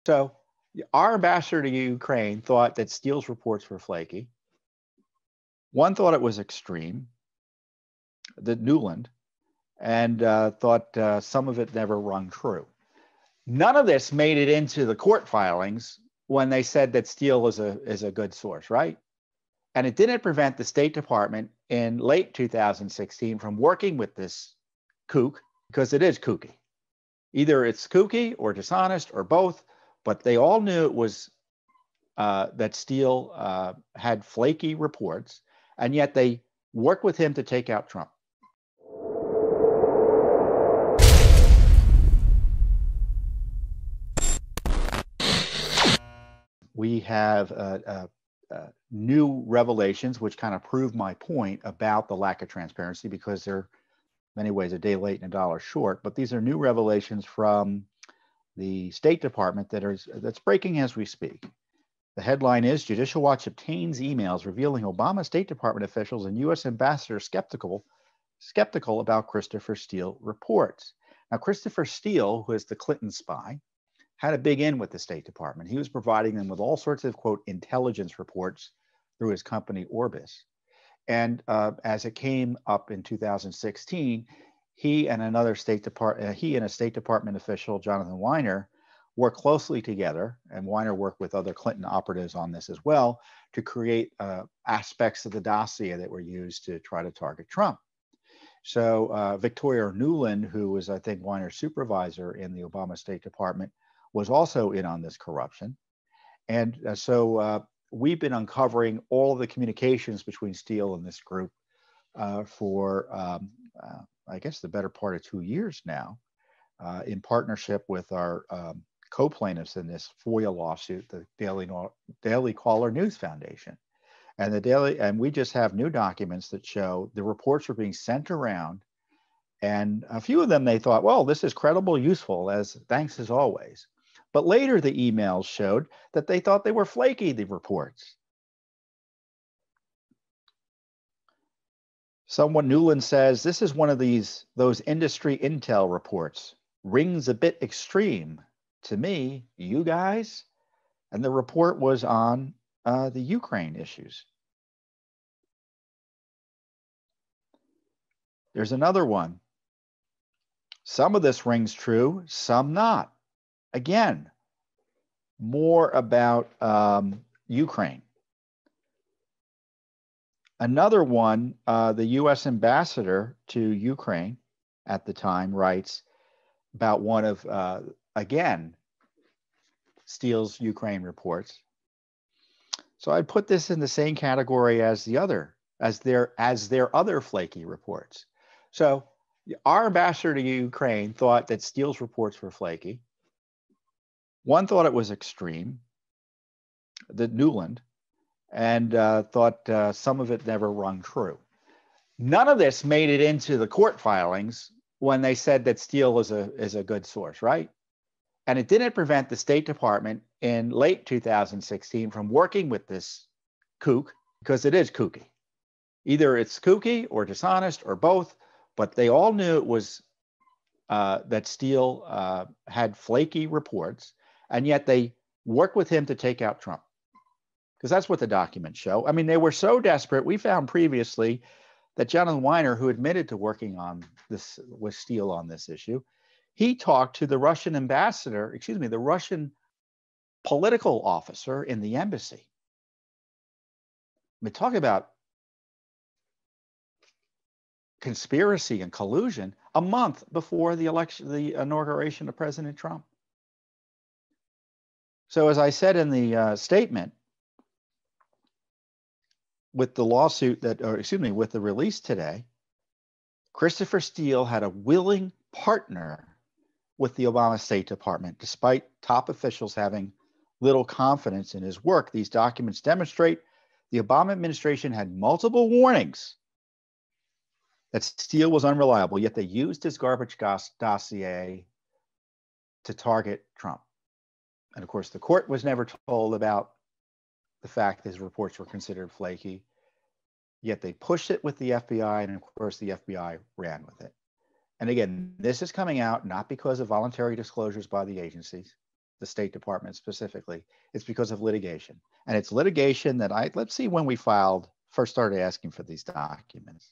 So our ambassador to Ukraine thought that Steele's reports were flaky. One thought it was extreme, the Newland, and thought some of it never rung true. None of this made it into the court filings when they said that Steele is a good source, right? And it didn't prevent the State Department in late 2016 from working with this kook, because it is kooky. Either it's kooky or dishonest or both, but they all knew it was that Steele had flaky reports, and yet they worked with him to take out Trump. We have new revelations, which kind of prove my point about the lack of transparency, because they're in many ways a day late and a dollar short. But these are new revelations from the State Department that's breaking as we speak. The headline is Judicial Watch obtains emails revealing Obama State Department officials and U.S. ambassadors skeptical about Christopher Steele reports. Now, Christopher Steele, who is the Clinton spy, had a big in with the State Department. He was providing them with all sorts of, quote, intelligence reports through his company Orbis. And as it came up in 2016, he and a State Department official, Jonathan Weiner, worked closely together, and Weiner worked with other Clinton operatives on this as well, to create aspects of the dossier that were used to try to target Trump. So Victoria Nuland, who was, I think, Weiner's supervisor in the Obama State Department, was also in on this corruption. And so we've been uncovering all of the communications between Steele and this group for, I guess, the better part of 2 years now, in partnership with our co-plaintiffs in this FOIA lawsuit, the Daily Caller News Foundation. And we just have new documents that show the reports were being sent around, and a few of them they thought, well, this is credible, useful, thanks as always. But later the emails showed that they thought they were flaky, the reports. Someone, Newland says, this is one of those industry intel reports. Rings a bit extreme to me, you guys. And the report was on the Ukraine issues. There's another one. Some of this rings true, some not. Again, more about Ukraine. Another one, the U.S. ambassador to Ukraine at the time writes about one of, again, Steele's Ukraine reports. So I'd put this in the same category as their other flaky reports. So our ambassador to Ukraine thought that Steele's reports were flaky. One thought it was extreme, the Newland, and thought some of it never rung true. None of this made it into the court filings when they said that Steele is a good source, right? And it didn't prevent the State Department in late 2016 from working with this kook, because it is kooky. Either it's kooky or dishonest or both, but they all knew it was that Steele had flaky reports, and yet they worked with him to take out Trump, because that's what the documents show. I mean, they were so desperate. We found previously that Jonathan Weiner, who admitted to working on this with Steele on this issue, he talked to the Russian ambassador, the Russian political officer in the embassy. I mean, talk about conspiracy and collusion a month before the inauguration of President Trump. So as I said in the statement, with the lawsuit with the release today, Christopher Steele had a willing partner with the Obama State Department, despite top officials having little confidence in his work. These documents demonstrate the Obama administration had multiple warnings that Steele was unreliable, yet they used his garbage dossier to target Trump. And of course, the court was never told about the fact that his reports were considered flaky, yet they pushed it with the FBI, and of course, the FBI ran with it. And again, this is coming out not because of voluntary disclosures by the agencies, the State Department specifically, it's because of litigation. And it's litigation that let's see when we first started asking for these documents.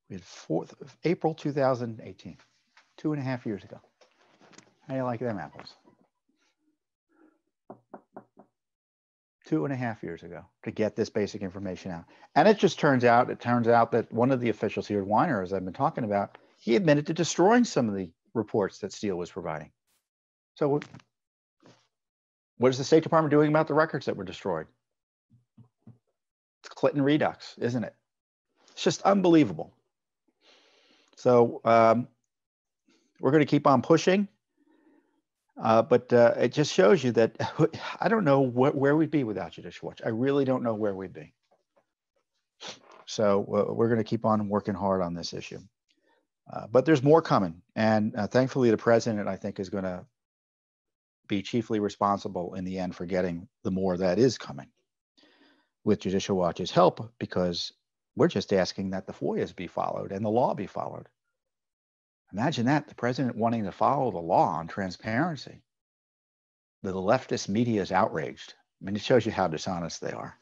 We had April 2018, 2.5 years ago. How do you like them apples? 2.5 years ago to get this basic information out. And it turns out that one of the officials here at Weiner, as I've been talking about, he admitted to destroying some of the reports that Steele was providing. So what is the State Department doing about the records that were destroyed? It's Clinton Redux, isn't it? It's just unbelievable. So we're going to keep on pushing. But it just shows you that I don't know where we'd be without Judicial Watch. I really don't know where we'd be. So we're going to keep on working hard on this issue. But there's more coming. And thankfully, the president, I think, is going to be chiefly responsible in the end for getting the more that is coming with Judicial Watch's help, because we're just asking that the FOIAs be followed and the law be followed. Imagine that, the president wanting to follow the law on transparency. The leftist media is outraged. I mean, it shows you how dishonest they are.